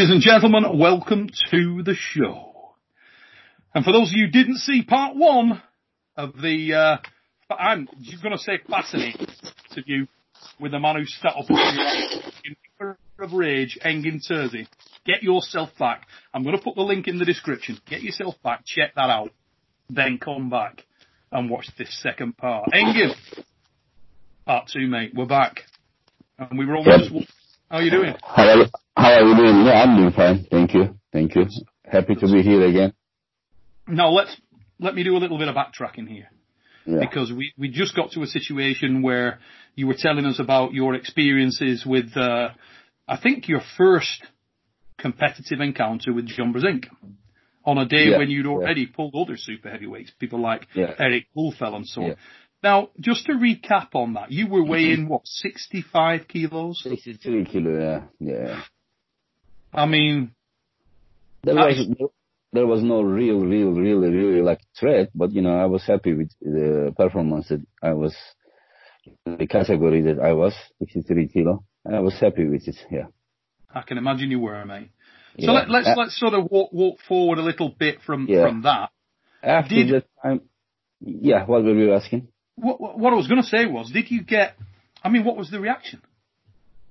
Ladies and gentlemen, welcome to the show. And for those of you who didn't see part one of the, I'm going to say fascinating interview with the man who sat up in Enigma of Rage, Engin Terzi. Get yourself back. I'm going to put the link in the description. Get yourself back, check that out, then come back and watch this second part. Engin, part two, mate. We're back. And we were almost... How are you doing? How are you doing? Yeah, I'm doing fine. Thank you. Happy to be here again. Now, let me do a little bit of backtracking here. Yeah. Because we just got to a situation where you were telling us about your experiences with, I think, your first competitive encounter with Jumbers Inc. on a day when you'd already pulled other super heavyweights, people like Eric Bullfell and so on. Yeah. Now, just to recap on that, you were weighing, 65 kilos? 63 kilos, yeah. I mean... There was no really like threat, but, I was happy with the performance that I was, the category that I was, 63 kilo. I was happy with it, yeah. I can imagine you were, mate. So let's sort of walk forward a little bit from that. After that time, what were you asking? What I was going to say was, did you get? I mean, what was the reaction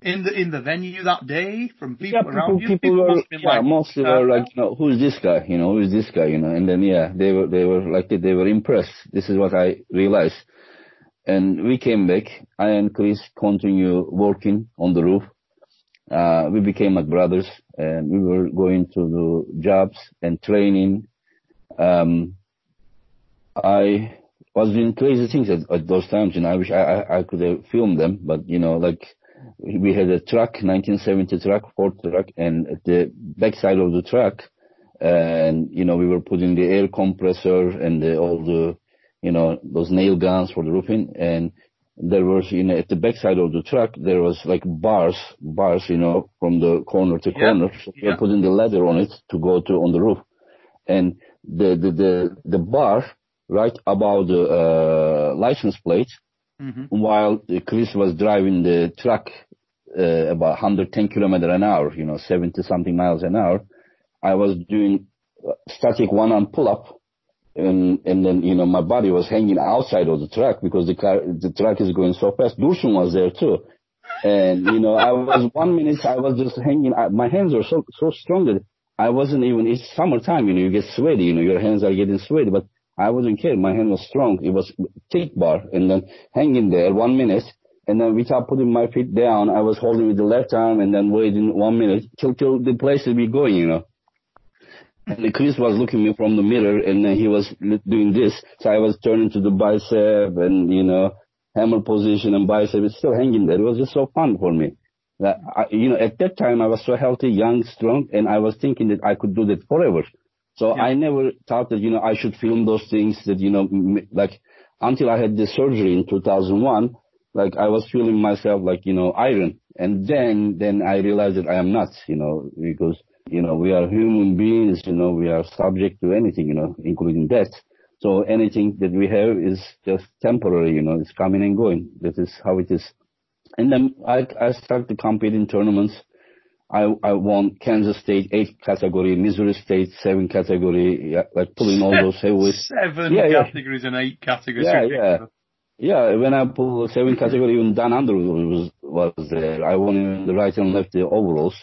in the venue that day from people around you? People were mostly were like, who's this guy? Who's this guy? And then they were impressed. This is what I realized. And we came back. I and Chris continue working on the roof. We became like brothers, and we were going to do jobs and training. I was doing crazy things at those times, I wish I could have filmed them, but, we had a truck, 1970 truck, Ford truck, and at the backside of the truck, and, we were putting the air compressor and all the, those nail guns for the roofing, and there was, at the backside of the truck, there was like bars, from the corner to corner, so we were putting the ladder on it to go on the roof, and the bar, right above the license plate, while Chris was driving the truck about 110 kilometers an hour, 70-something miles an hour, I was doing static one-arm pull-up, and then, my body was hanging outside of the truck because the truck is going so fast. Dursun was there too. And, I was 1 minute, I was just hanging, my hands were so strong that I wasn't even, it's summertime, you get sweaty, your hands are getting sweaty, but I wasn't care. My hand was strong. It was thick bar, and then hanging there 1 minute, and then without putting my feet down, I was holding with the left arm, and then waiting 1 minute till the place we going, And Chris was looking at me from the mirror, and then he was doing this, so I was turning to the bicep, and hammer position and bicep. It's still hanging there. It was just so fun for me. At that time I was so healthy, young, strong, and I was thinking that I could do that forever. So I never thought that, I should film those things that, like until I had the surgery in 2001, like I was feeling myself like, iron. And then I realized that I am not, because, we are human beings, we are subject to anything, including death. So anything that we have is just temporary, it's coming and going. That is how it is. And then I started to compete in tournaments. I won Kansas State 8 category, Missouri State 7 category, like pulling all those heavyweights. 7 categories and 8 categories. Yeah, when I pulled 7 category, even Dan Underwood was there. I won in the right and left the overalls.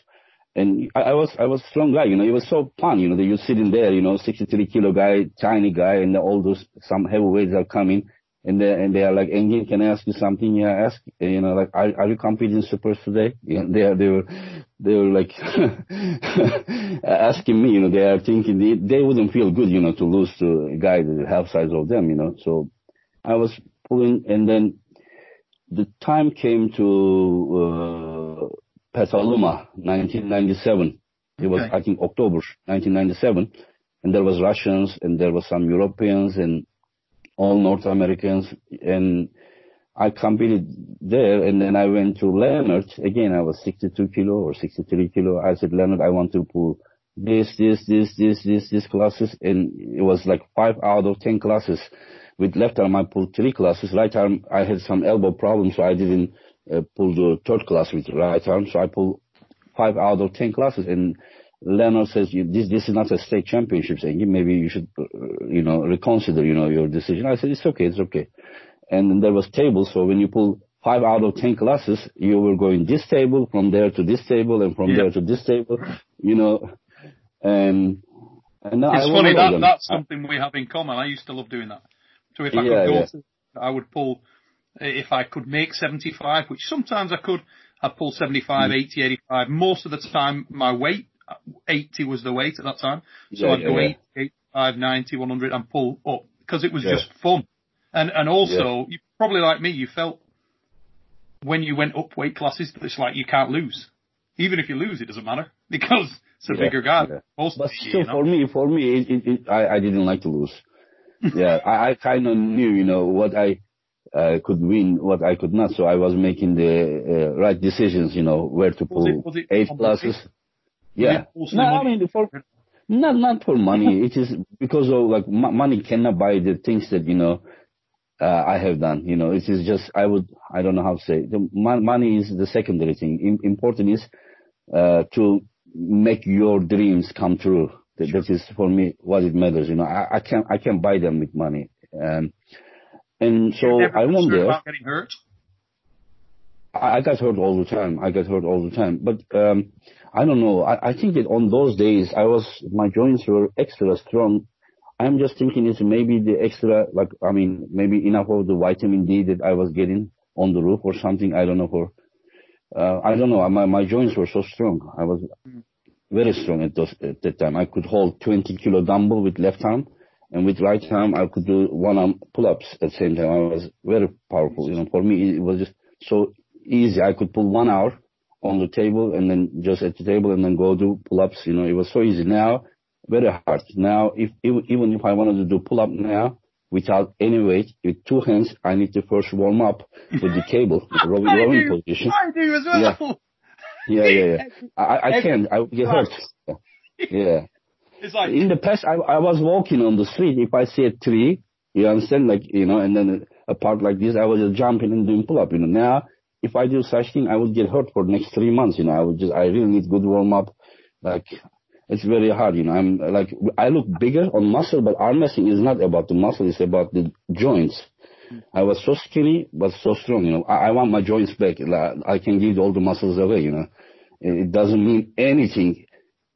And I was a strong guy, it was so fun, that you're sitting there, 63 kilo guy, tiny guy, and all those, some heavyweights are coming. And they are like, Engin, can I ask you something? Yeah, ask. Like, are you competing supers today? Yeah, they were like asking me. They are thinking they wouldn't feel good, to lose to a guy the half size of them, So I was pulling, and then the time came to Petaluma, 1997. It was, I think, October 1997, and there was Russians and there was some Europeans and all North Americans, and I competed there, and then I went to Leonard. Again, I was 62 kilo or 63 kilo. I said, Leonard, I want to pull this classes, and it was like 5 out of 10 classes. With left arm, I pulled 3 classes. Right arm, I had some elbow problems, so I didn't pull the third class with right arm, so I pulled 5 out of 10 classes, and Leonard says, this is not a state championships, Engin. Maybe you should, reconsider, your decision. I said, it's okay. And then there was tables, so when you pull 5 out of 10 classes, you were going this table, from there to this table, and from there to this table, and now it's funny, that's something we have in common. I used to love doing that. So if I could go I would pull, if I could make 75, which sometimes I could, I'd pull 75, 80, 85. Most of the time, my weight, 80 was the weight at that time. So I'd go 80, 85, 90, 100 and pull up because it was just fun. And also, you probably like me, you felt when you went up weight classes, it's like you can't lose. Even if you lose, it doesn't matter because it's a bigger guy. Yeah. But still, for me, I didn't like to lose. I kind of knew, what I could win, what I could not. So I was making the right decisions, where to pull was it 8 classes. Yeah. No, I mean, not for money. It is because of money cannot buy the things that, I have done. It is just, I don't know how to say. Money is the secondary thing. Important is to make your dreams come true. That is for me what it matters. I can't buy them with money. And so I wonder. About getting hurt? I got hurt all the time. But I don't know. I think that on those days my joints were extra strong. I'm just thinking it's maybe the extra, maybe enough of the vitamin D that I was getting on the roof or something. I don't know. I don't know. My joints were so strong. I was very strong at that time. I could hold 20-kilo dumbbell with left arm, and with right arm I could do one-arm pull-ups at the same time. I was very powerful. For me, it was just so easy. I could pull 1 hour on the table and then just at the table and then go do pull-ups. It was so easy. Now, very hard. Now, even if I wanted to do pull-up now, without any weight, with 2 hands, I need to first warm up with the cable, the rowing position. I do as well. Yeah. I can't. I would get hurt. Yeah. It's like in the past, I was walking on the street. If I see a tree, you understand, and then a part like this, I was just jumping and doing pull-up. Now, if I do such thing, I would get hurt for the next 3 months. I really need good warm up. It's very hard. I look bigger on muscle, but arm wrestling is not about the muscle. It's about the joints. I was so skinny, but so strong. I want my joints back. I can give all the muscles away. It doesn't mean anything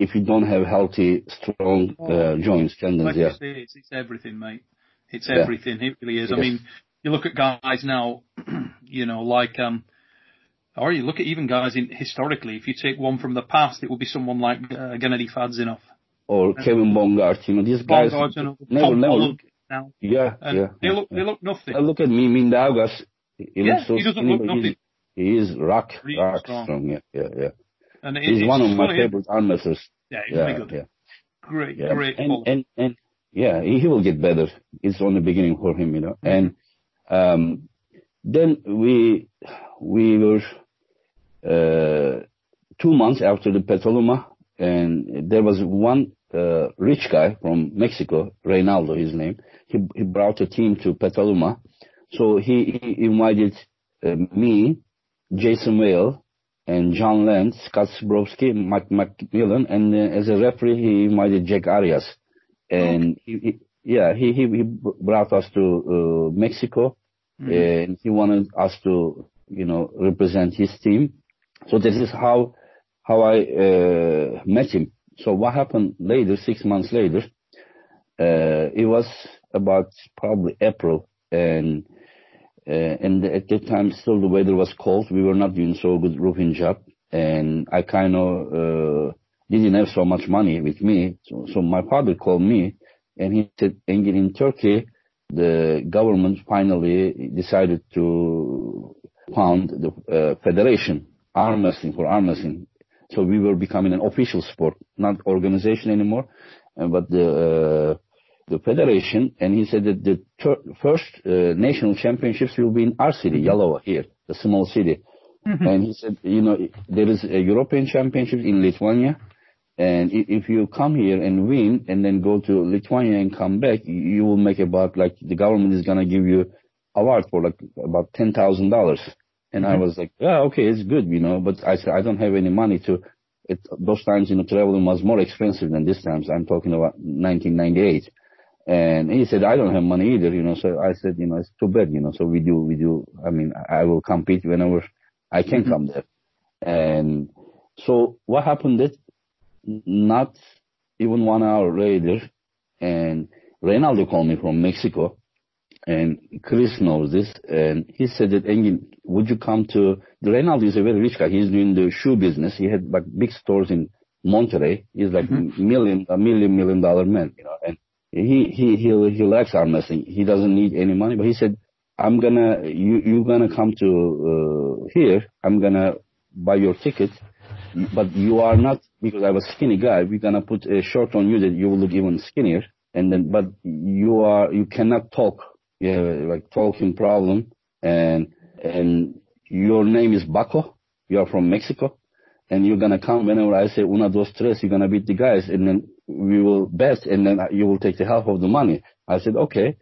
if you don't have healthy, strong joints, tendons. Like you say, it's everything, mate. It's everything. It really is. Yes. I mean, you look at guys now, or you look at even guys historically. If you take one from the past, it will be someone like Gennady Fadzhinov or Kevin Bongard. These guys never look. Now. They look nothing. Look at me, Mindaugas. He doesn't look nothing. He is rock strong. Yeah. And he's one of my favorite arm wrestlers. Yeah, he's really good. Great. And he will get better. It's only beginning for him, And then we were 2 months after the Petaluma, and there was one rich guy from Mexico, Reynaldo, his name. He brought a team to Petaluma. So he invited me, Jason Whale, and John Lentz, Scott Sbrowski, Mike McMillan, and as a referee, he invited Jack Arias. And he brought us to Mexico, and he wanted us to, represent his team. So this is how I met him. So what happened later, 6 months later, it was about probably April, and at that time still the weather was cold. We were not doing so good roofing job, and I kind of didn't have so much money with me. So my father called me, and he said, Engin, in Turkey, the government finally decided to found the federation, arm wrestling. So we were becoming an official sport, not organization anymore, but the federation. And he said that the first national championships will be in our city, Yalova, here, the small city. And he said, there is a European championship in Lithuania. And if you come here and win and then go to Lithuania and come back, you will make about the government is going to give you award for about $10,000. And I was like, yeah, okay, it's good, but I said, I don't have any money to those times, traveling was more expensive than this times. I'm talking about 1998. And he said, I don't have money either, so I said, it's too bad, so we do, I will compete whenever I can come there. And so what happened that not even 1 hour later, and Reynaldo called me from Mexico, and Chris knows this, and he said that, Engin, would you come to, the Reynaldo is a very rich guy. He's doing the shoe business. He had like big stores in Monterrey. He's like a million dollar man, and he likes arm wrestling. He doesn't need any money, but he said, you're gonna come to, here. I'm gonna buy your ticket, but you are not, because I was skinny guy, we're gonna put a shirt on you that you will look even skinnier. And then, but you cannot talk. You have like talking problem, and your name is Baco. You are from Mexico, and you're gonna come whenever I say una, dos, tres. You're gonna beat the guys, and then we will bet, and then you will take the half of the money. I said okay,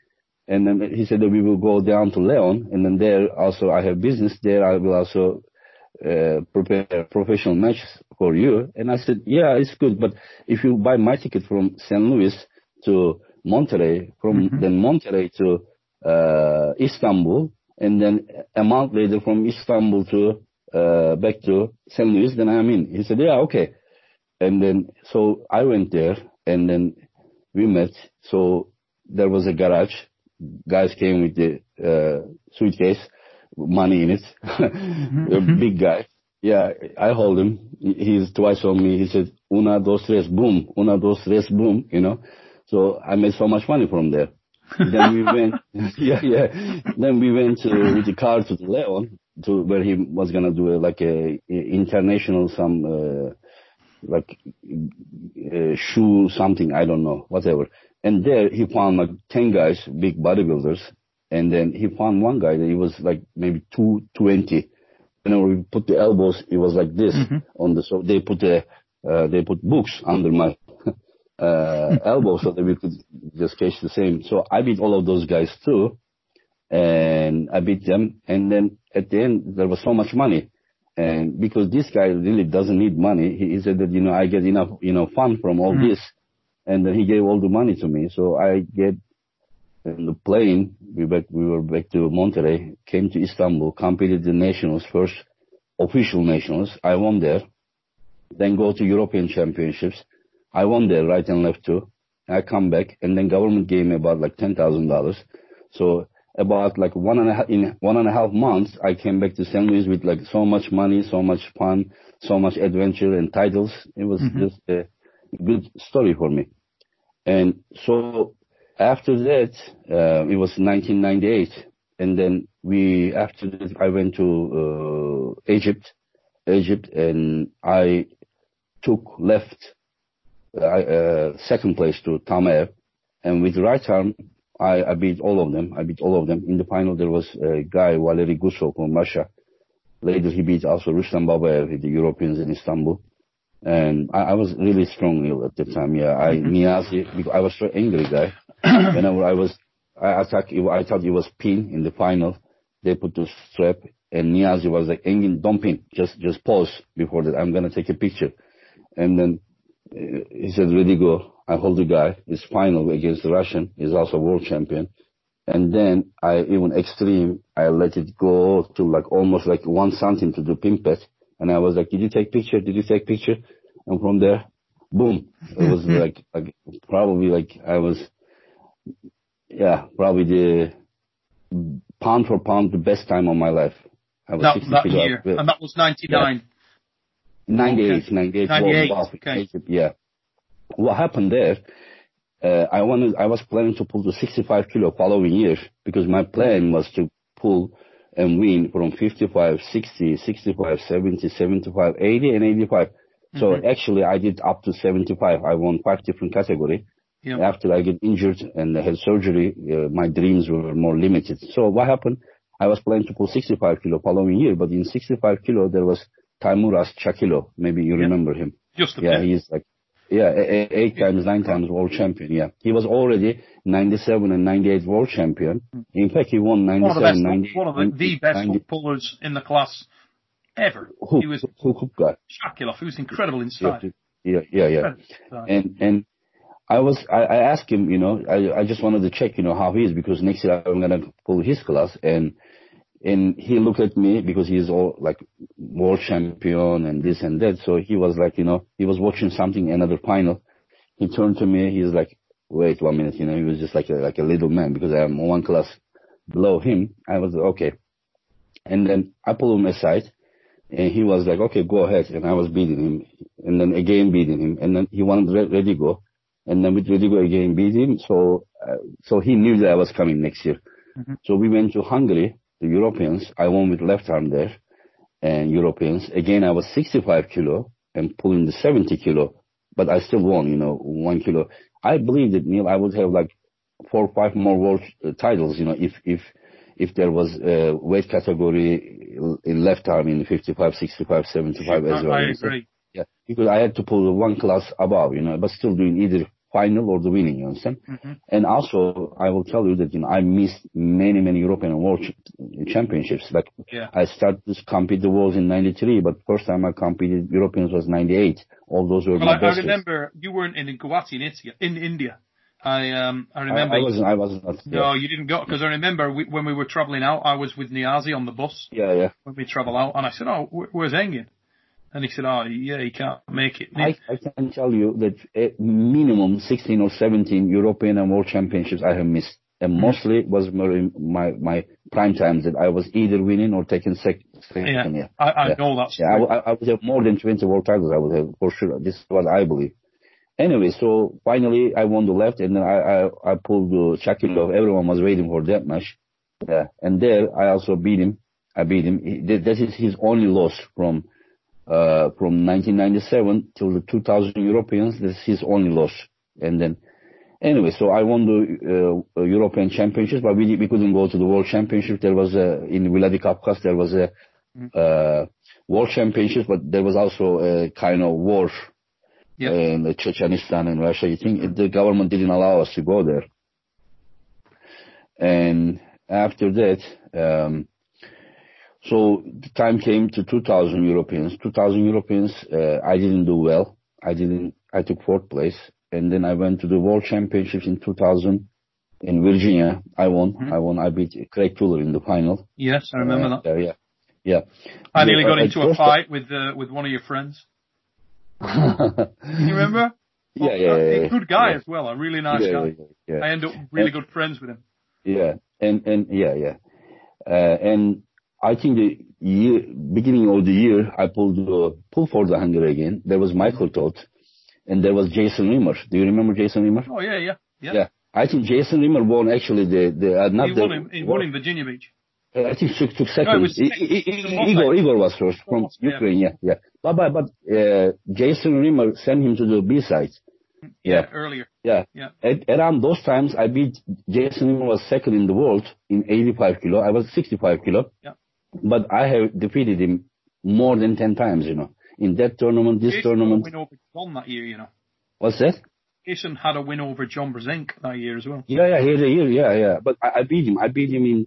and then he said that we will go down to Leon, and then there also I have business there. I will also prepare professional matches for you. And I said, yeah, it's good, but if you buy my ticket from St. Louis to Monterrey, from then Monterrey to Istanbul, and then a month later from Istanbul to back to St. Louis, then I'm in. He said, yeah, okay. And then so I went there, and then we met. So there was a garage. Guys came with the suitcase, money in it. A big guy. Yeah, I hold him. He's twice on me. He said, una, dos, tres, boom. Una, dos, tres, boom, So I made so much money from there. Then we went, Then we went with the car to Leon, to where he was gonna do a international shoe something, I don't know, whatever. And there he found like 10 guys, big bodybuilders, and then he found one guy that he was like maybe 220. We put the elbows, it was like this on the, so they put books under my elbow so that we could just catch the same. So I beat all of those guys too, and I beat them. And then at the end, there was so much money. And because this guy really doesn't need money, he said that, I get enough, fun from all this. And then he gave all the money to me. So I get in the plane, we were back to Monterrey, came to Istanbul, competed the nationals, first official nationals. I won there. Then go to European Championships. I won there right and left too. I come back, and then government gave me about like $10,000. So about like 1.5 months, I came back to St. Louis with like so much money, so much fun, so much adventure and titles. It was just a good story for me. And so after that, it was 1998. And then after that, I went to Egypt, and I left second place to W.A.F. And with the right arm, I beat all of them. In the final, there was a guy, Valery Gusov from Russia. Later, he beat also Ruslan Babayev, the Europeans in Istanbul. And I was really strong at the time. Yeah, Niazi, because I was so angry guy. Whenever I thought it was pin in the final. They put the strap, and Niazi was like, Engin, don't pin, just pause before that. I'm gonna take a picture. And then he said, ready, go. I hold the guy. His final against the Russian. He's also world champion. And then I let it go to like almost like 1 centimeter to the pin pad. And I was like, did you take picture? And from there, boom. It was like probably like I was, probably the pound for pound, the best time of my life. I was that year. And that was 99. 98. Okay. Yeah. What happened there, I was planning to pull to 65 kilo following year, because my plan was to pull and win from 55, 60, 65, 70, 75, 80, and 85. So actually I did up to 75. I won 5 different categories. Yep. After I get injured and had surgery, my dreams were more limited. So what happened? I was planning to pull 65 kilo following year, but in 65 kilo there was Taimuras Chakilo. Maybe you remember him. Just a bit. He's like, 8 times, 9 times world champion. Yeah, he was already 97 and 98 world champion. In fact, he won 97, 98. One of the best pullers in the class ever. He was Hook guy. Shaquille. He was incredible inside. Yeah. And I asked him, you know, I just wanted to check, you know, how he is, because next year I'm gonna pull his class, and he looked at me because he's all like world champion and this and that. So he was like, you know, he was watching something, another final. He turned to me. He's like, wait 1 minute, you know, he was just like a little man, because I'm one class below him. I was okay. And then I pulled him aside, and he was like, okay, go ahead. And I was beating him, and then again beating him. And then he wanted ready go. And then with ready go again beat him. So he knew that I was coming next year. Mm-hmm. So we went to Hungary, the Europeans. I won with left arm there, and Europeans. Again, I was 65 kilo and pulling the 70 kilo, but I still won, you know, 1 kilo. I believe that, Neil, I would have like 4 or 5 more world titles, you know, if there was a weight category in left arm in 55, 65, 75 as well. I agree. Yeah, because I had to pull 1 class above, you know, but still doing either final or the winning, you understand? Mm-hmm. And also, I will tell you that, you know, I missed many European and World Championships. Like, I started to compete the Worlds in 93, but first time I competed Europeans was 98. All those were my best. I remember you weren't in Guwahati in India. I remember. I wasn't. No, you didn't go, because I remember when we were travelling out, I was with Niazi on the bus. Yeah. When we travel out, and I said, "Oh, where's Engin?" And he said, "Oh, yeah, he can't make it." I can tell you that at minimum 16 or 17 European and World Championships I have missed, and mostly was my prime times that I was either winning or taking second. Yeah, I know that's true. I would have more than 20 world titles. I would have for sure. This is what I believe. Anyway, so finally I won the left, and then I pulled the Shakilov. Everyone was waiting for that match. Yeah, and there I also beat him. I beat him. That is his only loss from 1997 till the 2000 Europeans. This is his only loss. And then, anyway, so I won the European Championships, but we couldn't go to the World Championship. There was in Vladikavkaz, there was a World Championships, but there was also a kind of war in Chechenistan and Russia. You think the government didn't allow us to go there. And after that, so the time came to 2000 Europeans. 2000 Europeans, I didn't do well. I took 4th place. And then I went to the World Championships in 2000 in Virginia. I won. Mm-hmm. I beat Craig Fuller in the final. Yes, I remember that. Yeah. I nearly got into a fight with one of your friends. You remember? Yeah. Good guy as well. A really nice guy. Yeah. I ended up really good friends with him. Yeah. And I think the beginning of the year, I pulled for the Hungary again. There was Michael Todt, and there was Jason Rimmer. Do you remember Jason Rimmer? Oh, yeah. I think Jason Rimmer won actually he won in Virginia Beach. I think took second. Igor was first from Ukraine, yeah. But Jason Rimmer sent him to the B side. Yeah, earlier. Yeah. Around those times, I beat Jason Rimmer was second in the world in 85 kilo. I was 65 kilo. Yeah. But I have defeated him more than 10 times, you know. In that tournament, this tournament. Jason had a win over John that year, you know. What's that? Jason had a win over John Brzenk that year as well. Yeah. But I beat him. I beat him in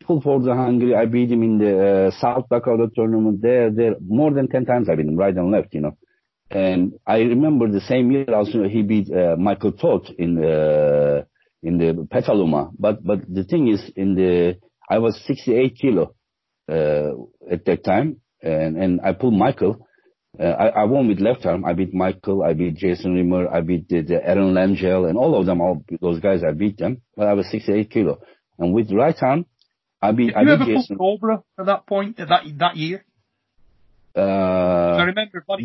Full for the Hungary. I beat him in the South Dakota tournament. There. More than 10 times I beat him, right and left, you know. And I remember the same year also he beat Michael Todt in the Petaluma. But the thing is, I was 68 kilo. At that time, and I pulled Michael. I won with left arm. I beat Michael. I beat Jason Rimmer. I beat the Aaron Langell, and all of them. All those guys, I beat them. But I was 68 kilo, and with right arm, I beat. Did you ever pull Cobra at that point? That year? I remember. But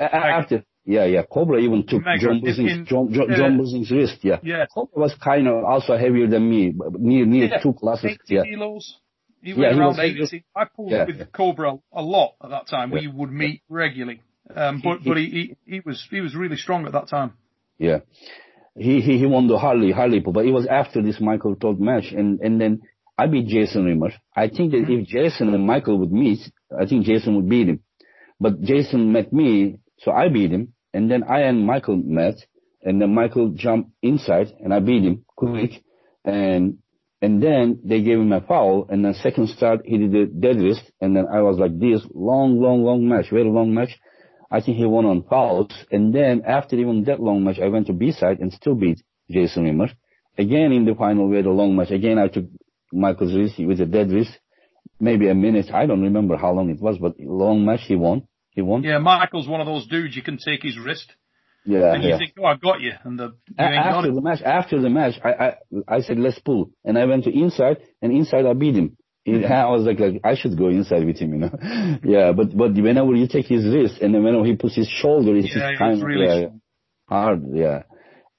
after. Yeah. Cobra even took John Buzing's wrist. Yeah. Cobra was kind of also heavier than me, near 2 classes. 80 kilos. He was around 80. I pulled with Cobra a lot at that time. We would meet regularly. But he was really strong at that time. Yeah. He won the Harley pull, but it was after this Michael Todt match, and then I beat Jason Rimmer. I think that if Jason and Michael would meet, I think Jason would beat him. But Jason met me, so I beat him, and then I and Michael met, and then Michael jumped inside, and I beat him quick, and And then they gave him a foul, and then second start, he did a dead wrist, and then I was like this, long match, very long match. I think he won on fouls, and then after even that long match, I went to B-side and still beat Jason Rimmer. Again in the final, we had a long match. Again, I took Michael's wrist with a dead wrist, maybe a minute. I don't remember how long it was, but long match, he won. Yeah, Michael's one of those dudes you can take his wrist. Yeah, and you think, oh, I got you, and after the match, I said let's pull, and I went to inside, and inside I beat him. I was like I should go inside with him, Yeah, but whenever you take his wrist, and then whenever he puts his shoulder, it's just kind of really hard. Yeah.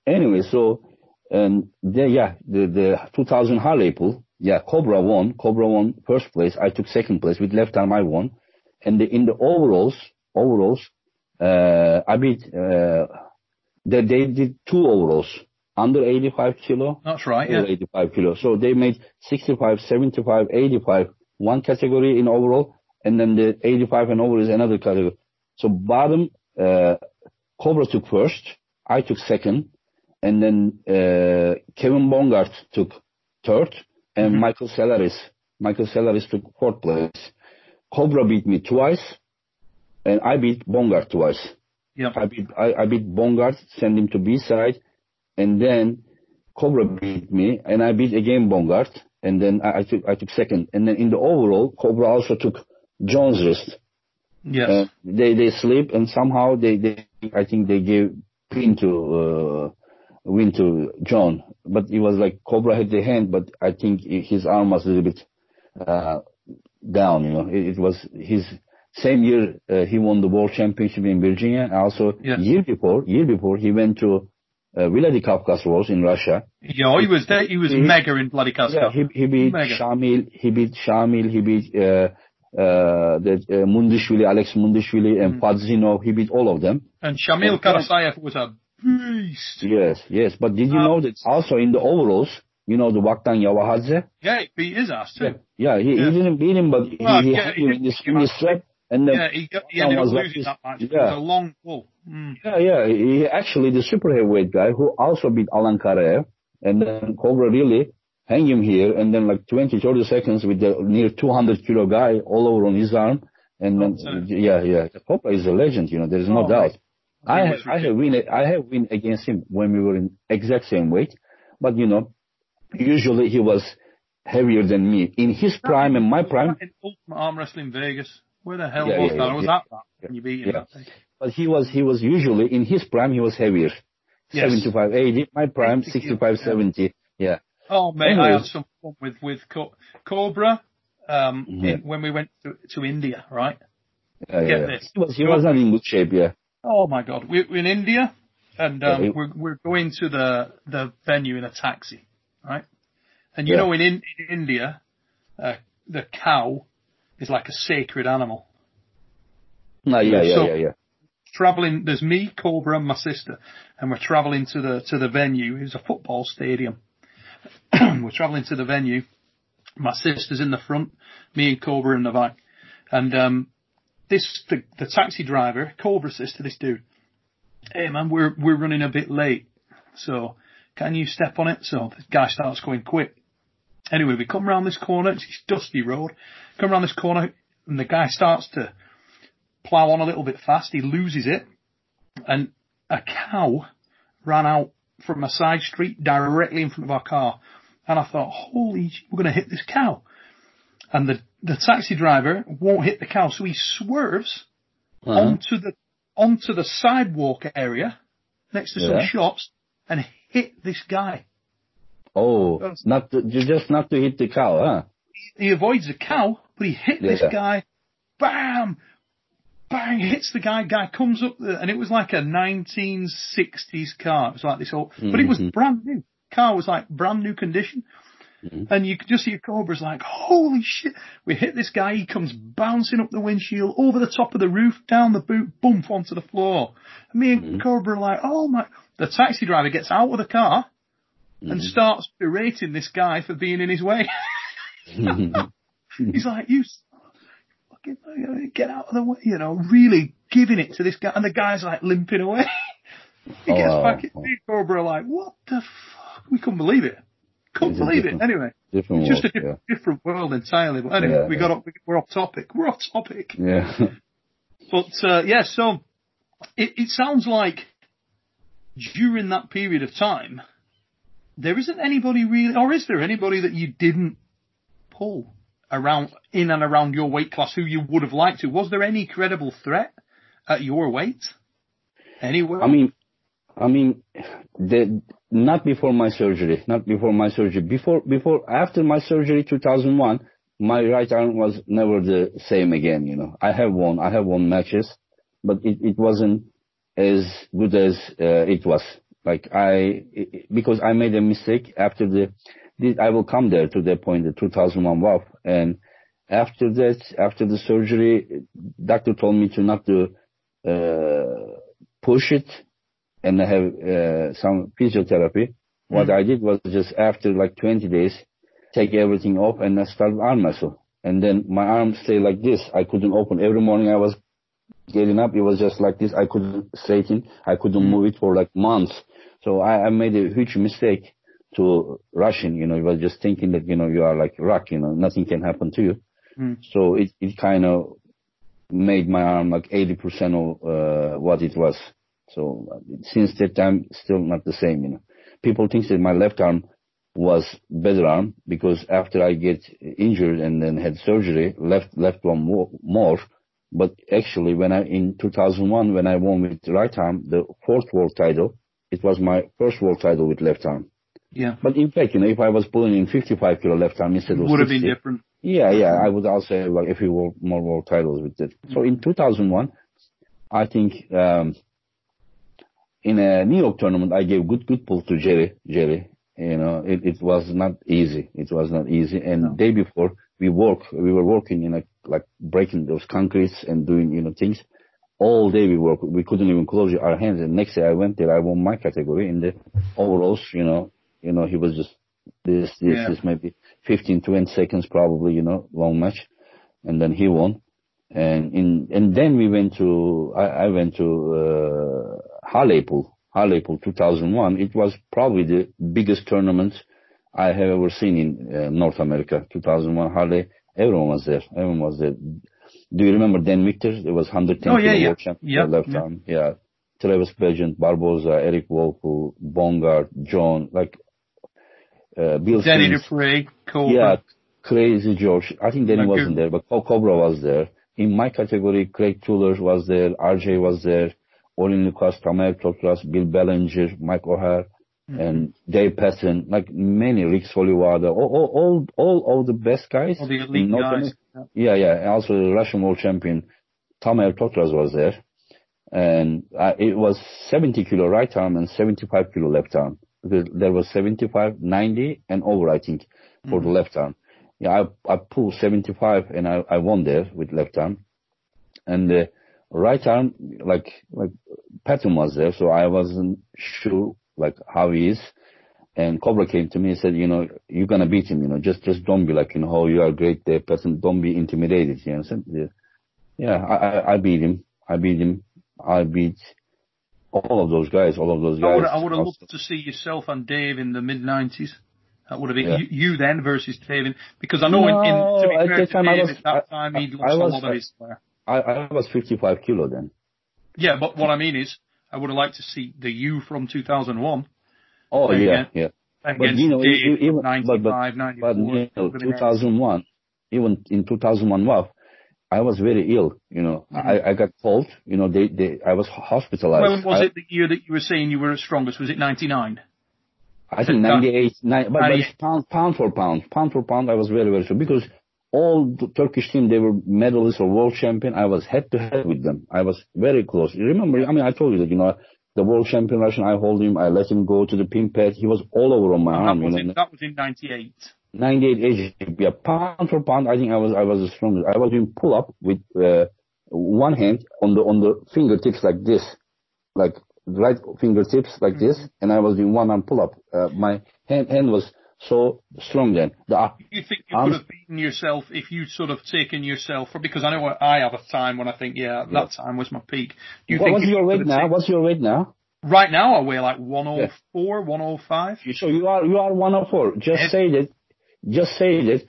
Anyway, so the 2000 Harley pull. Yeah, Cobra won. Cobra won first place. I took second place. With left arm I won, and in the overalls. I beat, they did 2 overalls, under 85 kilo. That's right, yeah. 85 kilo. So they made 65, 75, 85, one category in overall, and then the 85 and over is another category. So bottom, Cobra took first, I took second, and then Kevin Bongard took third, and Michael Selaris took fourth place. Cobra beat me twice. And I beat Bongard twice. Yep. I beat Bongard, send him to B-side, and then Cobra beat me, and I beat again Bongard, and then I took second. And then in the overall, Cobra also took John's wrist. Yes. They sleep, and somehow I think they gave win to John. But it was like Cobra had the hand, but I think his arm was a little bit down. It was his. Same year, he won the World Championship in Virginia. Also, year before, he went to Vladikavkaz Wars in Russia. Yeah, he was there. He was mega in Vladikavkaz. Yeah, he beat Shamil. He beat Mundishvili, Alex Mundishvili, and Padzino. He beat all of them. And Shamil Karasayev was a beast. Yes. But did you know that also in the overalls, the Vaktan Yavahadze? Yeah, he beat his ass too. Yeah, he didn't beat him, but he had him in the strap. And then he ended up losing that match. It was a long pull. Yeah. He actually the super heavyweight guy who also beat Alan Karaev, and then Cobra really hang him here, and then like 20, 30 seconds with the near 200 kilo guy all over on his arm, and then Cobra is a legend. There is no doubt. I have win against him when we were in exact same weight, but usually he was heavier than me in his prime and my prime. In Ultimate Arm Wrestling Vegas. Where the hell was that? I was at that when you beat him that day. But he was usually, in his prime, he was heavier. Yes. 75, 80. My prime, 65, 70. Yeah. Oh, mate, I had some fun with Cobra when we went to India, right? Get this. He was not in good shape, yeah. Oh, my God. We're in India, and we're going to the venue in a taxi, right? And in India, the cow is like a sacred animal. Yeah. Traveling, there's me, Cobra, and my sister, and we're traveling to the venue. It's a football stadium. We're traveling to the venue. My sister's in the front, me and Cobra in the back, and the taxi driver, Cobra says to this dude, "Hey man, we're running a bit late, so can you step on it?" So the guy starts going quick. Anyway, we come around this corner, it's this dusty road, come around this corner, and the guy starts to plough on a little bit fast, he loses it, and a cow ran out from a side street directly in front of our car. And I thought, holy shit, we're going to hit this cow. And the taxi driver won't hit the cow, so he swerves onto the sidewalk area next to some shops and hit this guy. Oh, just not to hit the cow, huh? He avoids the cow, but he hit this guy. Bam! Bang! Hits the guy. Guy comes up there, and it was like a 1960s car. It was like this old, but it was brand new. Car was like brand new condition. And you could just see Cobra's like, holy shit. We hit this guy. He comes bouncing up the windshield, over the top of the roof, down the boot, bump onto the floor. And me and Cobra are like, oh my. The taxi driver gets out of the car and starts berating this guy for being in his way. He's like, you fucking get out of the way, really giving it to this guy. And the guy's like limping away. He gets back at me, Cobra like, what the fuck? We couldn't believe it. Couldn't believe it. Anyway, Different it's just world, a different world entirely. But anyway, we're off topic. We're off topic. Yeah. But so it sounds like during that period of time, there isn't anybody really, or is there anybody that you didn't pull in and around your weight class who you would have liked to? Was there any credible threat at your weight anywhere? I mean, not before my surgery. After my surgery, 2001, my right arm was never the same again. You know, I have won matches, but it wasn't as good as it was. Like because I made a mistake after I will come there to the point, the 2001 W.A.F. And after the surgery, doctor told me to not to push it and have some physiotherapy. What I did was just after like 20 days, take everything off and I started arm wrestle. And then my arm stayed like this. I couldn't open. Every morning I was getting up, it was just like this. I couldn't straighten. I couldn't move it for like months. So I made a huge mistake to rushing. You know, I was just thinking that, you know, you are like rock, you know, nothing can happen to you. So it kind of made my arm like 80% of what it was. So since that time, still not the same, you know. People think that my left arm was better arm because after I get injured and then had surgery, left one more. But actually, in 2001, when I won with the right arm, the 4th world title, it was my first world title with left arm. Yeah. But in fact, you know, if I was pulling in 55 kilo left arm instead of 60, would have been different. Yeah, I would also have like a few more world titles with it. So in 2001, I think in a New York tournament, I gave good pull to Jerry. You know, it was not easy. And day before, we were working in like breaking those concretes and doing, you know, things. All day we worked. We couldn't even close our hands. And next day I went there. I won my category in the overalls. You know, he was just this maybe 15, 20 seconds probably, you know, long match. And then he won. And then we went to, I went to, Hartlepool 2001. It was probably the biggest tournament I have ever seen in North America. 2001 Harley, everyone was there. Do you remember Dan Victor? There was 110 world champion left arm. Yeah. Travis Pageant, Barboza, Eric Wolfe, Bongard, John, like Bill Danny Simmons. Dupree, Cobra. Yeah, Crazy George. I think Danny wasn't there, but Cobra was there. In my category, Craig Tuller was there, RJ was there, Olin Lucas, Tamer Totras, Bill Bellinger, Mike O'Hare, and Dave Patton, like many, Rick Soliwada, all of the best guys. All the elite guys. Yeah. And also the Russian world champion, Tamer Totras was there. And it was 70 kilo right arm and 75 kilo left arm. Because there was 75, 90 and over, I think, for the left arm. Yeah, I pulled 75 and I won there with left arm. And the right arm, like Patton was there, so I wasn't sure like how he is. And Cobra came to me and said, you know, you're gonna beat him, you know, just don't be like, you know, oh, you are great there, Patton, don't be intimidated, you know. Yeah, I beat him. I beat all of those guys. I would have loved to see yourself and Dave in the mid-90s. That would have been you then versus Dave, because I know to be fair to Dave, at that time he'd lost a lot of his flair. I was 55 kilo then. Yeah, but what I mean is, I would have liked to see the you from 2001. Oh, yeah. But, you know, even 95, 94. But you know, 2001, even in 2001 W.A.F, I was very ill, you know. I got cold, you know, I was hospitalized. When was it the year that you were saying you were at strongest? Was it 99? I think 98, but pound for pound, I was very, very strong. Because all the Turkish team, they were medalists or world champion. I was head to head with them. I was very close. You remember, I mean, I told you that, you know, the world champion Russian, I hold him, I let him go to the pin pad. He was all over on my arm. That was in 98. 98 age, yeah, pound for pound, I think I was the strongest. I was doing pull up with one hand on the fingertips like this, like right fingertips like this, and I was doing one arm pull up. My hand was so strong then. You think you could have beaten yourself if you'd sort of taken yourself, because I know I have a time when I think, that time was my peak. What's your weight now? What's your weight now? Right now I weigh like 104, 105. So you are 104. Just say that. just say that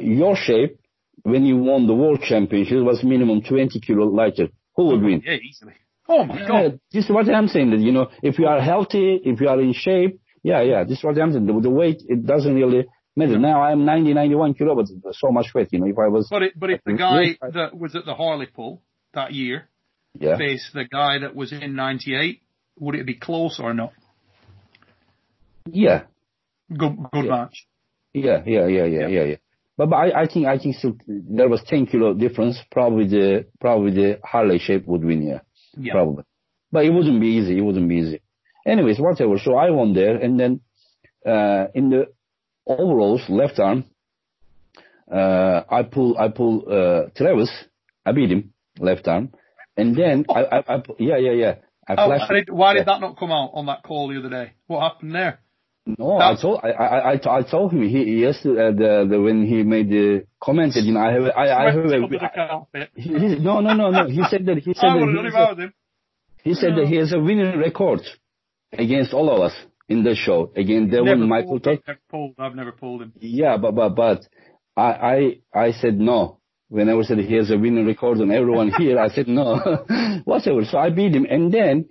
your shape, when you won the world championship, was minimum 20 kilo lighter. Who would win? Yeah, easily. Oh my God. This is what I'm saying, that, you know, if you are healthy, if you are in shape, this is what I'm saying. The weight, it doesn't really matter. Now I'm 90, 91 kilo, but so much weight, you know, if I was... But if the guy that was at the Hartlepool that year faced the guy that was in 98, would it be close or not? Yeah. Good match. Yeah. But I think still there was 10 kilo difference. Probably the Harley shape would win. Yeah. Probably. But it wouldn't be easy. Anyways, whatever. So I won there, and then in the overalls left arm, I pull Travis. I beat him left arm, and then I why did that not come out on that call the other day? What happened there? No, I told him when he made the comment that, you know, I have no. He said that he said that he has a winning record against all of us in the show against Devon Michael Tuck. I've never pulled him. Yeah, but I said no. When I said he has a winning record on everyone here, I said no. Whatever. So I beat him, and then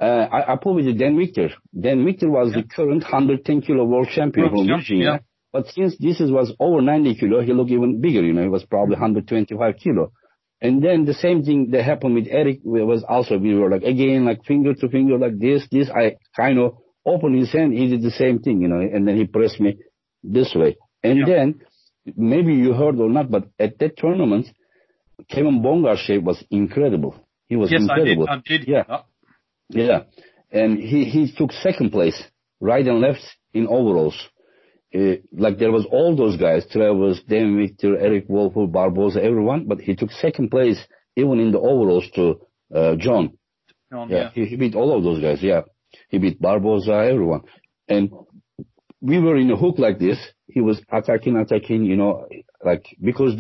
I pulled with Dan Victor. Dan Victor was the current 110 kilo world champion from Virginia. Yeah. But since this was over 90 kilo, he looked even bigger, you know, he was probably 125 kilo. And then the same thing that happened with Eric was also, we were like, again, like finger to finger, like this. I kind of opened his hand, he did the same thing, you know, and then he pressed me this way. And then, maybe you heard or not, but at that tournament, Kevin Bongar's shape was incredible. He was incredible. I did. Yeah, and he took second place, right and left in overalls. Like there was all those guys, Travis, Dan Victor, Eric Wolfe, Barboza, everyone, but he took second place even in the overalls to John. He beat all of those guys, He beat Barboza, everyone. And we were in a hook like this. He was attacking, you know, like, because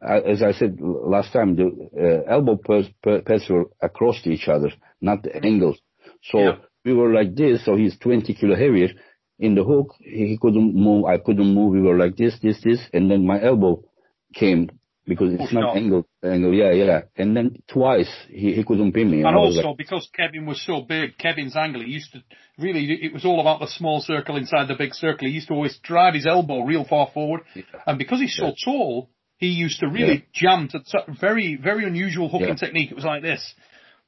as I said last time, the elbow pads were across each other, not the angles. So we were like this, so he's 20 kilo heavier. In the hook, he couldn't move, I couldn't move, we were like this, and then my elbow came, because it's not angle, and then twice, he couldn't pin me. And also, because Kevin was so big, Kevin's angle, he used to, really, it was all about the small circle inside the big circle. He used to always drive his elbow real far forward, and because he's so tall, he used to really jam to very, very unusual hooking technique. It was like this.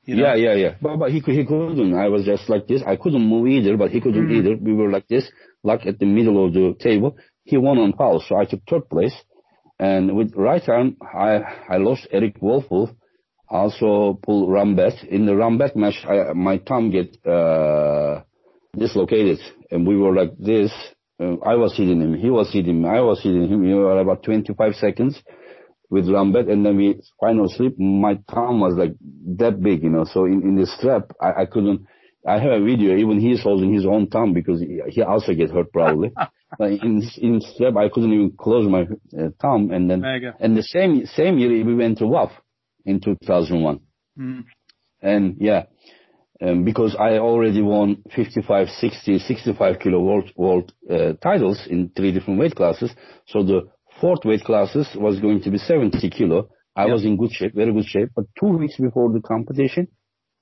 You know? But he couldn't. I was just like this. I couldn't move either, but he couldn't either. We were like this, like at the middle of the table. He won on foul, so I took third place. And with right arm, I lost Eric Wolfe. Also pulled Rambet. In the Rambet match, my thumb get dislocated, and we were like this. I was hitting him. He was hitting me. I was hitting him. We were about 25 seconds with Rambet, and then we final slip. My thumb was like that big, you know. So in the strap, I couldn't. I have a video. Even he's holding his own thumb because he also get hurt probably. But in strap, I couldn't even close my thumb. And then and the same year we went to W.A.F in 2001. And because I already won 55, 60, 65 kilo world titles in 3 different weight classes. So the fourth weight classes was going to be 70 kilo. I was in good shape, very good shape. But 2 weeks before the competition,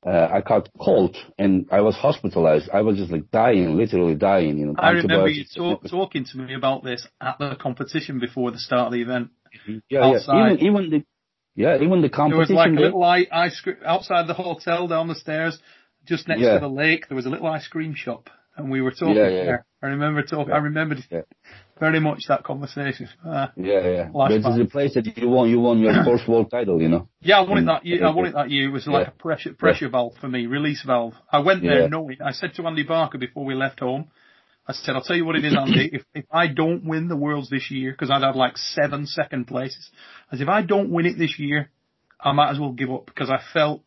I caught cold and I was hospitalized. I was just like dying, literally dying. You know, I remember you talking to me about this at the competition before the start of the event. Even the competition. There was like a little ice cream outside the hotel, down the stairs, just next to the lake. There was a little ice cream shop, and we were talking there. I remember talking. I remembered very much that conversation. But this is the place that you won your first world title, you know. Yeah, I won it that year. It was like a pressure valve for me, release valve. I went there knowing. I said to Andy Barker before we left home, I said, I'll tell you what it is, Andy. if I don't win the Worlds this year, because I'd had like 7 second places, I said, if I don't win it this year, I might as well give up, because I felt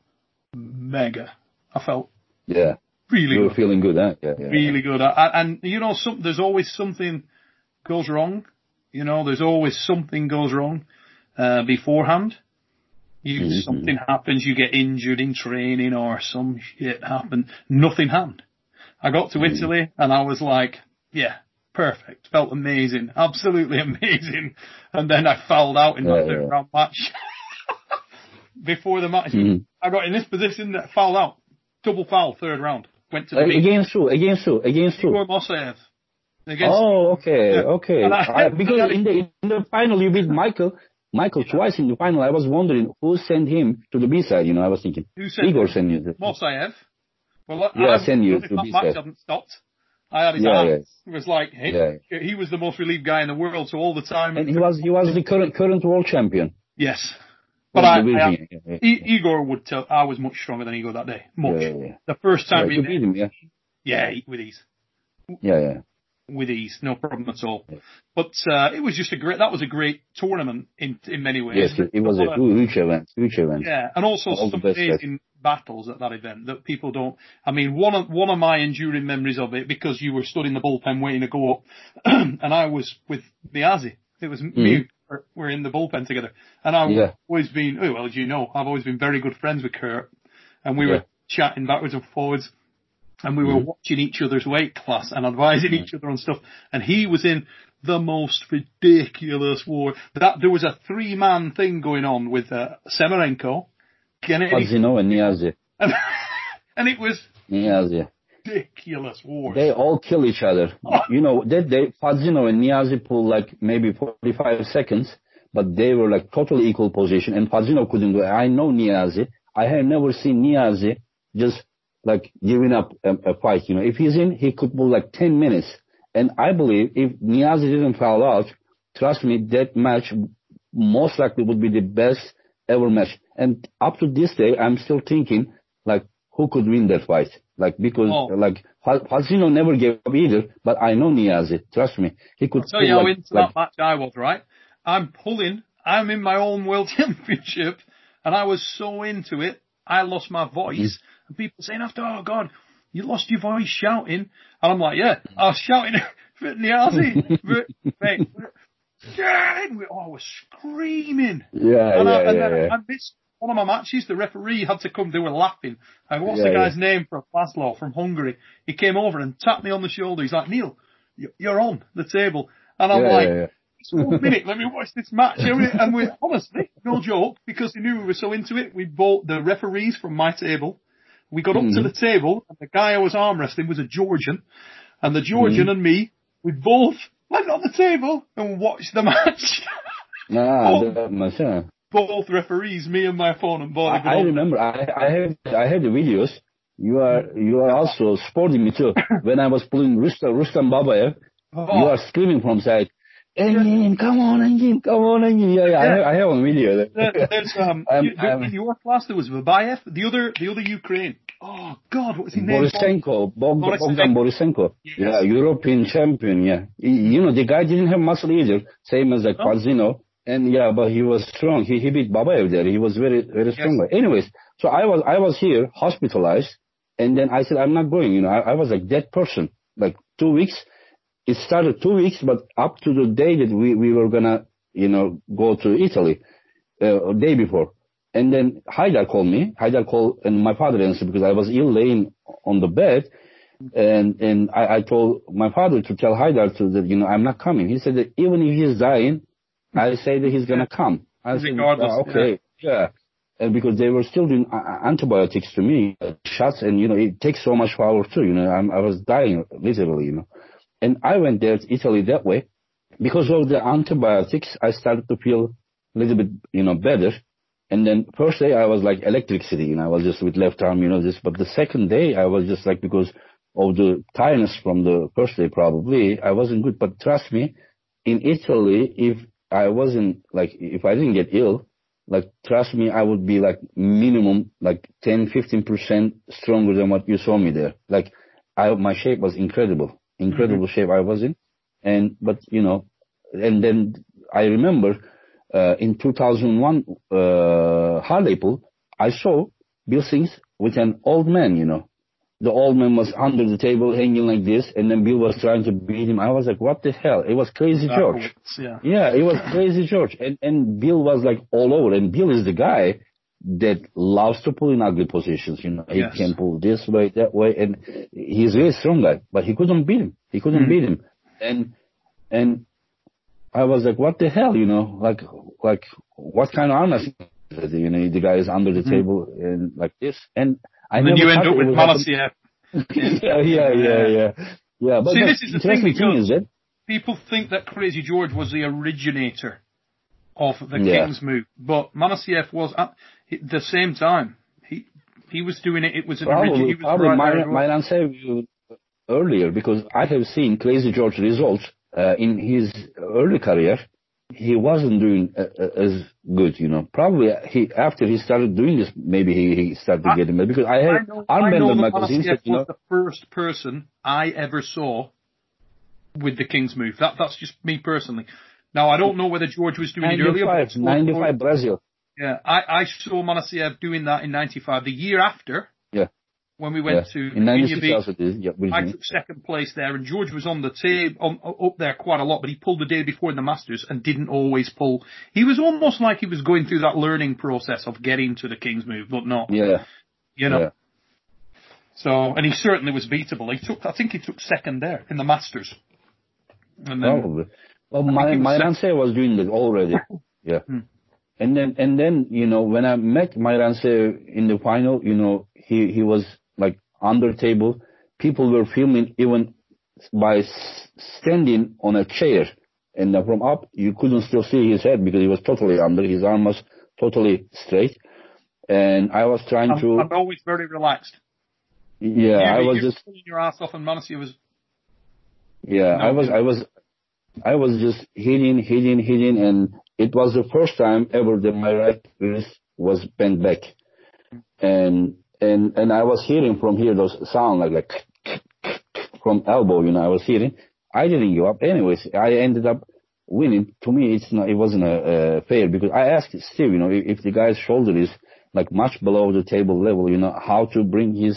mega. I felt really good. You were feeling good, huh? Really good. And you know, there's always something goes wrong. You know, there's always something goes wrong beforehand. Something happens, you get injured in training or some shit happened. Nothing happened. I got to Italy and I was like, perfect. Felt amazing. Absolutely amazing. And then I fouled out in that third round match. Before the match, I got in this position that I fouled out. Double foul, third round. Went to the against who? Igor Mosaev. Okay. Because in the final you beat Michael twice in the final. I was wondering who sent him to the B side. You know, I was thinking Igor sent you. Mosaev. Well, send you to the B match side. hadn't stopped. I had his hands. It was like he was the most relieved guy in the world. So all the time, and he was the current world champion. Yes. But Igor would tell I was much stronger than Igor that day. Much. The first time you beat him, with ease. With ease, no problem at all. Yeah. But it was just that was a great tournament in many ways. Yes, it was a huge event. Yeah, and also some amazing battles at that event that people don't. I mean, one of my enduring memories of it, because you were stood in the bullpen waiting to go up, and I was with Miyazi. It was me. We're in the bullpen together. And I've always been, as you know, I've always been very good friends with Kurt. And we were chatting backwards and forwards. And we were watching each other's weight class and advising each other on stuff. And he was in the most ridiculous war. There was a 3-man thing going on with Semerenko, Fazino and Niazi. And it was ridiculous wars. They all kill each other. You know, that day, Fazino and Niazi pulled like maybe 45 seconds, but they were like totally equal position, and Fazino couldn't do it. I know Niazi. I have never seen Niazi just like giving up a fight. You know, if he's in, he could pull like 10 minutes. And I believe if Niazi didn't foul out, trust me, that match most likely would be the best ever match. And up to this day, I'm still thinking, like, who could win that fight? Like, because, like, Fazino never gave up either, but I know Niazi. Trust me. He could. I'll tell you how into that match I was, right? I'm in my own world championship, and I was so into it, I lost my voice. And people saying after, oh God, you lost your voice shouting. And I'm like, yeah, I was shouting for Niazi. Mate, I was screaming. I missed one of my matches. The referee had to come. They were laughing. What's the guy's name from Laszlo from Hungary? He came over and tapped me on the shoulder. He's like, Neil, you're on the table. And I'm like, just 1 minute, let me watch this match. And we honestly, no joke, because he knew we were so into it, we bought the referees from my table. We got up to the table, and the guy I was arm wrestling was a Georgian. And the Georgian and me, we both went on the table and watched the match. Both referees, me and my opponent. I remember. I had the videos. You are also sporting me too. When I was pulling Rustam Babayev, you are screaming from side. Engin, come on, Engin. I have on video. There's in your class there was W.A.F, the other Ukraine. Oh God, what was his name? Bogdan Borisenko. Yes. Yeah, European champion. Yeah, you know the guy didn't have muscle either, same as like Fazino. And but he was strong. He beat Babayev there. He was very strong. Yes. Anyways, so I was here hospitalized, and then I said I'm not going. You know, I was like dead person. Like 2 weeks. It started 2 weeks, but up to the day that we were gonna, you know, go to Italy, day before. And then Haidar called me. Haidar called, and my father answered because I was ill laying on the bed. And I told my father to tell Haidar that, you know, I'm not coming. He said that even if he's dying, I say that he's gonna come. I said, okay, And because they were still doing antibiotics to me, shots, and, you know, it takes so much power too, you know, I was dying, literally, you know. And I went there to Italy that way. Because of the antibiotics, I started to feel a little bit, you know, better. And then first day I was like electricity, you know, I was just with left arm, you know, this. But the second day I was just like, because of the tiredness from the first day probably, I wasn't good. But trust me, in Italy, if I didn't get ill, like, trust me, I would be like minimum like 10-15% stronger than what you saw me there. Like, my shape was incredible shape I was in. But you know, and then I remember, in 2001, Hartlepool, I saw Bill Sings with an old man, you know. The old man was under the table hanging like this, and then Bill was trying to beat him. I was like, what the hell? It was Crazy George. Yeah, it was Crazy George. And Bill was like all over. And Bill is the guy that loves to pull in ugly positions, you know. He can pull this way, that way, and he's a very strong guy, but he couldn't beat him. He couldn't beat him. and I was like, what the hell, like what kind of arm wrestling is it? The guy is under the table and like this, and then you end up with Manasiev. Yeah. But see, this is the thing, because is people think that Crazy George was the originator of the King's move, but Manasiev was at the same time. He was doing it. It was an probably my answer earlier, because I have seen Crazy George results in his early career. He wasn't doing as good, Probably after he started doing this, maybe he started getting better. Because I know that Manasiev was the first person I ever saw with the King's move. That's just me personally. Now, I don't know whether George was doing it earlier. 95 Brazil. Yeah, I saw Manasiev doing that in 95. The year after, when we went to in 96, I took second place there, and George was on the table, up there quite a lot, but he pulled the day before in the Masters and didn't always pull. He was almost like he was going through that learning process of getting to the King's move, but not. Yeah. So, and he certainly was beatable. I think he took second there in the Masters. And then, probably. Well, Mayranse was doing that already. Yeah. And then, when I met Mayranse in the final, he was like under table. People were filming even by standing on a chair. And from up, you couldn't still see his head because he was totally under. His arm was totally straight. And I was trying to... I'm always very relaxed. Yeah, I was just pulling your ass off, and Manasiev was. Yeah, no, I was just hitting, and it was the first time ever that my right wrist was bent back, and I was hearing from here those sound like from elbow, I was hearing. I didn't give up. Anyways, I ended up winning. To me, it wasn't a fair, because I asked Steve, if the guy's shoulder is like much below the table level, how to bring his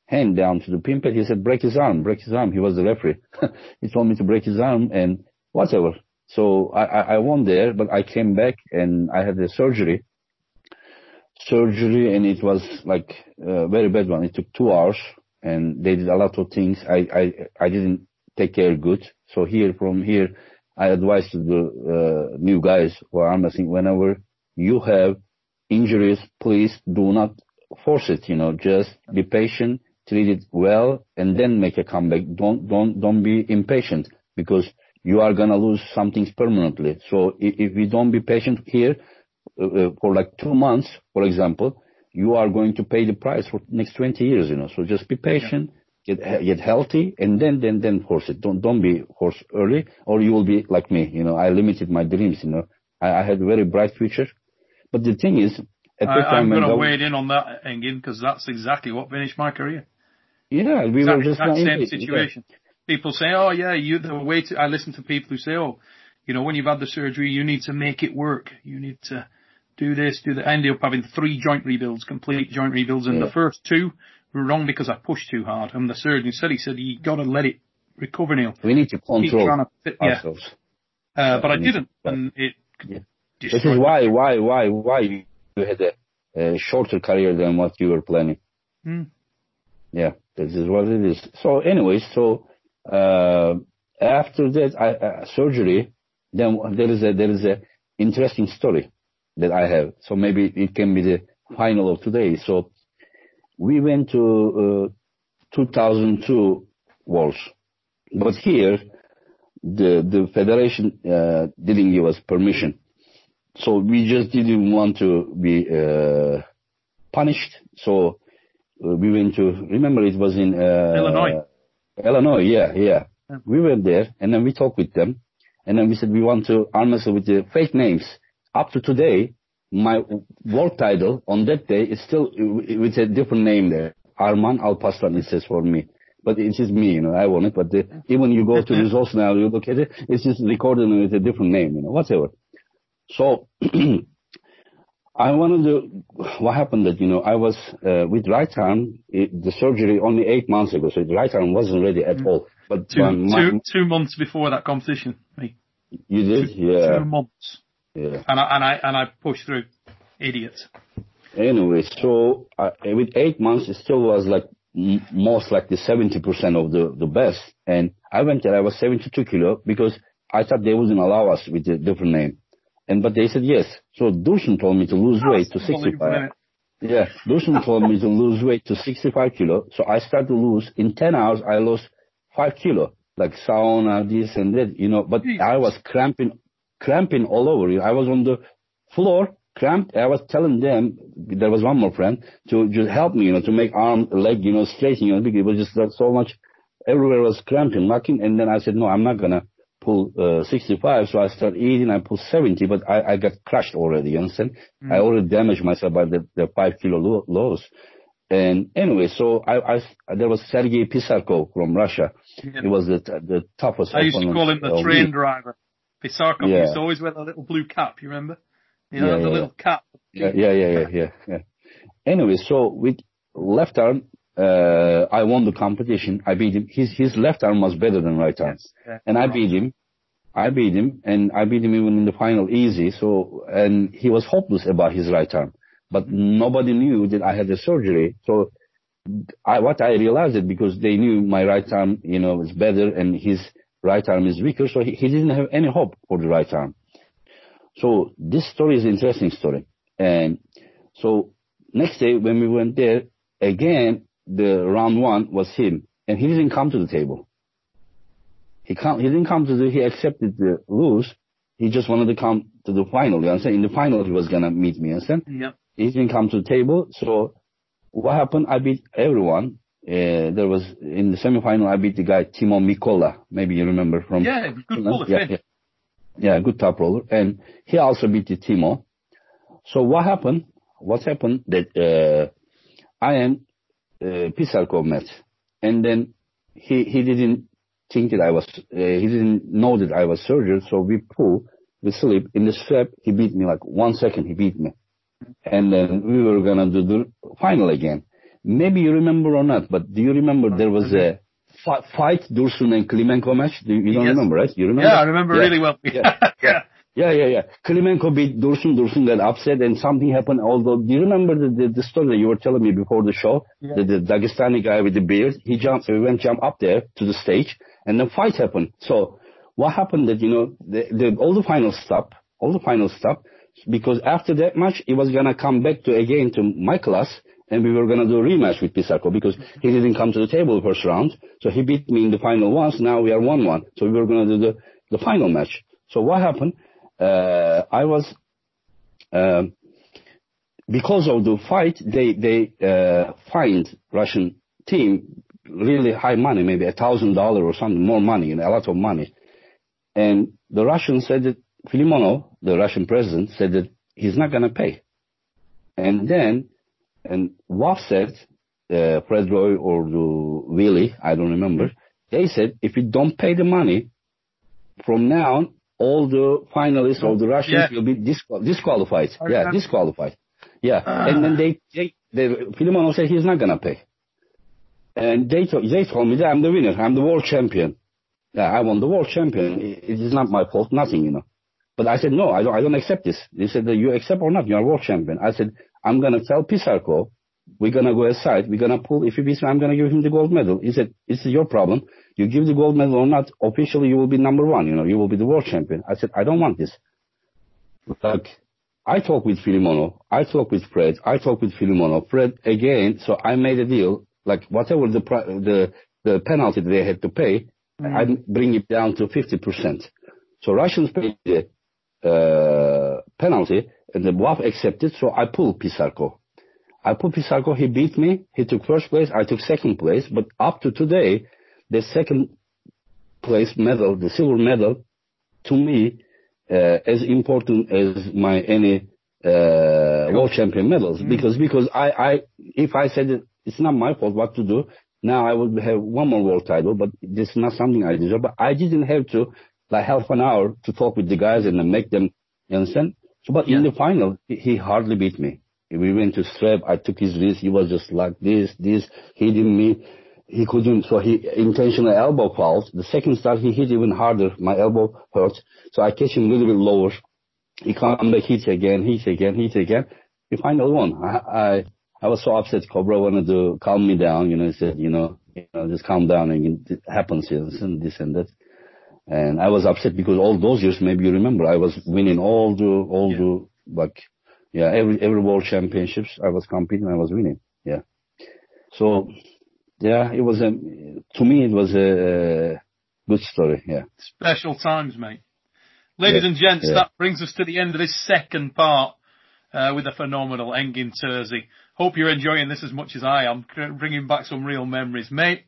hand down to the pin pad. He said, break his arm. He was the referee. He told me to break his arm and whatever. So I won there, but I came back and I had a surgery, and it was like a very bad one. It took 2 hours, and they did a lot of things. I didn't take care good. So from here, I advise to the new guys who are arm wrestling, whenever you have injuries, please do not force it. Just be patient, treat it well, and then make a comeback. Don't be impatient, because you are gonna lose some things permanently. So if you don't be patient here for like 2 months, for example, you are going to pay the price for next 20 years. So just be patient, get healthy, and then force it. Don't be forced early, or you will be like me. I limited my dreams. I had a very bright future, but the thing is, at that time, I'm going to wade in on that, Engin, because that's exactly what finished my career. Yeah, we were just that same situation. Yeah. People say, "Oh, yeah, I listen to people who say, "Oh, when you've had the surgery, you need to make it work. You need to do this, do that." I ended up having 3 joint rebuilds, complete joint rebuilds, and the first 2 were wrong because I pushed too hard. And the surgeon said, "You got to let it recover, Neil. We need to control ourselves." But I didn't, and it. Yeah. This is why you had a shorter career than what you were planning. Yeah, this is what it is. So, anyways, after that surgery, then there is a interesting story that I have. So maybe it can be the final of today. So we went to 2002 Worlds, but here the federation didn't give us permission. So we just didn't want to be punished. So we went to, remember it was in Illinois, yeah. We went there, and then we talked with them, and then we said we want to arm wrestle with the fake names. Up to today, my world title on that day is still with a different name there. Arman Alpaslan, it says for me. But it is me, I won it. But even you go to results now, you look at it, it's just recorded with a different name, whatever. So I wanted to, what happened that, I was with right arm, the surgery only 8 months ago, so the right arm wasn't ready at all. But 2 months before that competition, me. You did? Yeah. 2 months. Yeah. And I pushed through. Idiots. Anyway, so with 8 months, it still was like most likely 70% of the best. And I went there, I was 72 kilo because I thought they wouldn't allow us with a different name. But they said yes. So Dursun told me to lose weight to 65. Yeah, Dursun told me to lose weight to 65 kilo. So I started to lose. In 10 hours, I lost 5 kilo. Like sauna, this and that, but I was cramping all over. I was on the floor, cramped. I was telling them, there was one more friend, to just help me, to make arm, leg, straight, because it was just like so much, everywhere was cramping, knocking. And then I said, no, I'm not going to pull 65. So I started eating, I pulled 70, but I got crushed already, you understand? I already damaged myself by the 5 kilo loss. And anyway, so there was Sergei Pisarkov from Russia. Yeah. He was the toughest. I used to call him the train driver. Pisarkov used to always wear the little blue cap, you remember? The little cap. Yeah. Anyway, so with left arm, I won the competition. I beat him. His left arm was better than right arm. Yes. And I beat him, and I beat him even in the final easy. So, and he was hopeless about his right arm. But nobody knew that I had a surgery. So what I realized it because they knew my right arm, was better and his right arm is weaker. So he didn't have any hope for the right arm. So this story is an interesting story. And so next day when we went there, again, the round one was him. And he didn't come to the table. He didn't come to he accepted the lose. He just wanted to come to the final. You understand? In the final, he was going to meet me. You understand? Yep. He didn't come to the table. So what happened? I beat everyone. There was in the semifinal, I beat the guy Timo Mikola. Maybe you remember from. Yeah, good roller. Yeah, good top roller. And he also beat the Timo. So what happened? What happened that I am Pisarkov met, and then he didn't think that I was. He didn't know that I was surgeon. So we slip in the strap. He beat me like 1 second. He beat me. And then we were going to do the final again. Maybe you remember or not, but do you remember there was a fight, Dursun and Klimenko match? You don't remember, right? You remember? Yeah, I remember really well. Yeah. Klimenko beat Dursun. Dursun got upset and something happened. Although, do you remember the story that you were telling me before the show? Yeah. The Dagestani guy with the beard, he jumped up there to the stage and the fight happened. So what happened that, all the finals stopped. Because after that match, he was going to come back again to my class, and we were going to do a rematch with Pisarkov because he didn't come to the table the first round. So he beat me in the final once. Now we are 1-1. So we were going to do the final match. So what happened? I was, because of the fight, they fined Russian team really high money, maybe $1,000 or something, more money, a lot of money. And the Russians said that Filimonov, the Russian president, said that he's not going to pay. And then, W.A.F said, Fred Roy or Willie, I don't remember, they said, if you don't pay the money, from now on, all the finalists of the Russians will be disqualified. Yeah, disqualified. Yeah. And then Filimonov said he's not going to pay. And they told me that I'm the winner. I'm the world champion. Yeah, I won the world champion. It is not my fault, nothing, But I said, no, I don't accept this. They said, you accept or not? You are world champion. I said, I'm going to tell Pisarkov, we're going to go aside. We're going to pull. If he beats me, I'm going to give him the gold medal. He said, this is your problem. You give the gold medal or not, officially you will be number one. You will be the world champion. I said, I don't want this. Like, I talked with Filimonov. I talked with Fred. I talked with Filimonov. Fred again. So I made a deal. Like, whatever the penalty they had to pay, I bring it down to 50%. So Russians paid the penalty, and the W.A.F accepted, so I pulled Pisarkov. He beat me, he took first place, I took second place, but up to today, the second place medal, the silver medal, to me, as important as any world champion medals, because if I said that it's not my fault what to do, now I would have one more world title, but this is not something I deserve. But I didn't have to, like, half an hour to talk with the guys and make them, you understand? So, but in the final, he hardly beat me. We went to strap, I took his wrist, he was just like this, hitting me. He couldn't, so he intentionally elbow fouled. The second start, he hit even harder. My elbow hurt. So I catch him a little bit lower. He come back, hit again. He finally won. I was so upset. Cobra wanted to calm me down. He said, just calm down and it happens and this and that. And I was upset because all those years, maybe you remember, I was winning every world championships I was competing, I was winning. Yeah. So, yeah, to me, it was a good story. Yeah. Special times, mate. Ladies and gents, that brings us to the end of this second part with the phenomenal Engin Terzi. Hope you're enjoying this as much as I am, bringing back some real memories, mate.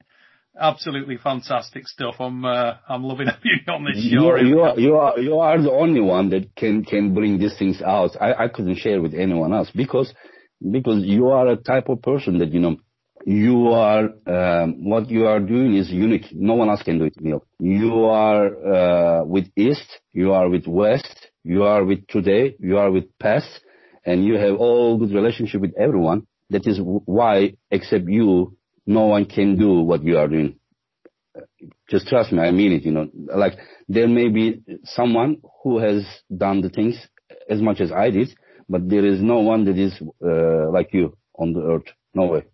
Absolutely fantastic stuff. I'm loving having you on this show. You are the only one that can bring these things out. I couldn't share with anyone else because you are a type of person that you are what you are doing is unique. No one else can do it, Neil. You are with East, you are with West, you are with today, you are with past, and you have all good relationship with everyone. That is why, except you, no one can do what you are doing. Just trust me, I mean it, Like, there may be someone who has done the things as much as I did, but there is no one that is like you on the earth. No way.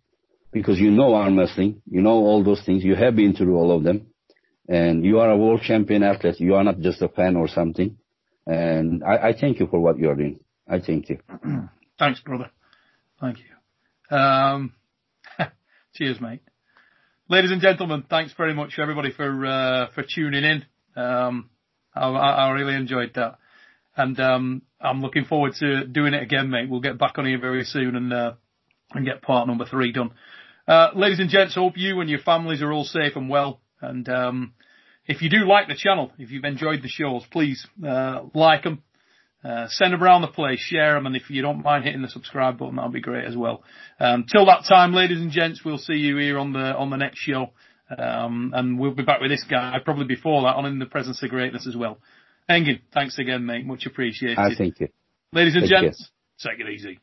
Because you know arm wrestling, you know all those things, you have been through all of them, and you are a world champion athlete. You are not just a fan or something. And I thank you for what you are doing. I thank you. Thanks, brother. Thank you. Cheers, mate. Ladies and gentlemen, thanks very much everybody for tuning in. I really enjoyed that, and I'm looking forward to doing it again, mate. We'll get back on here very soon and get part number 3 done. Ladies and gents, hope you and your families are all safe and well. And if you do like the channel, if you've enjoyed the shows, please like them. Send them around the place, share them, and if you don't mind hitting the subscribe button, that'll be great as well. Till that time, ladies and gents, we'll see you here on the next show, and we'll be back with this guy probably before that on In the Presence of Greatness as well. Engin, thanks again, mate. Much appreciated. Thank you. Ladies and gents, take it easy.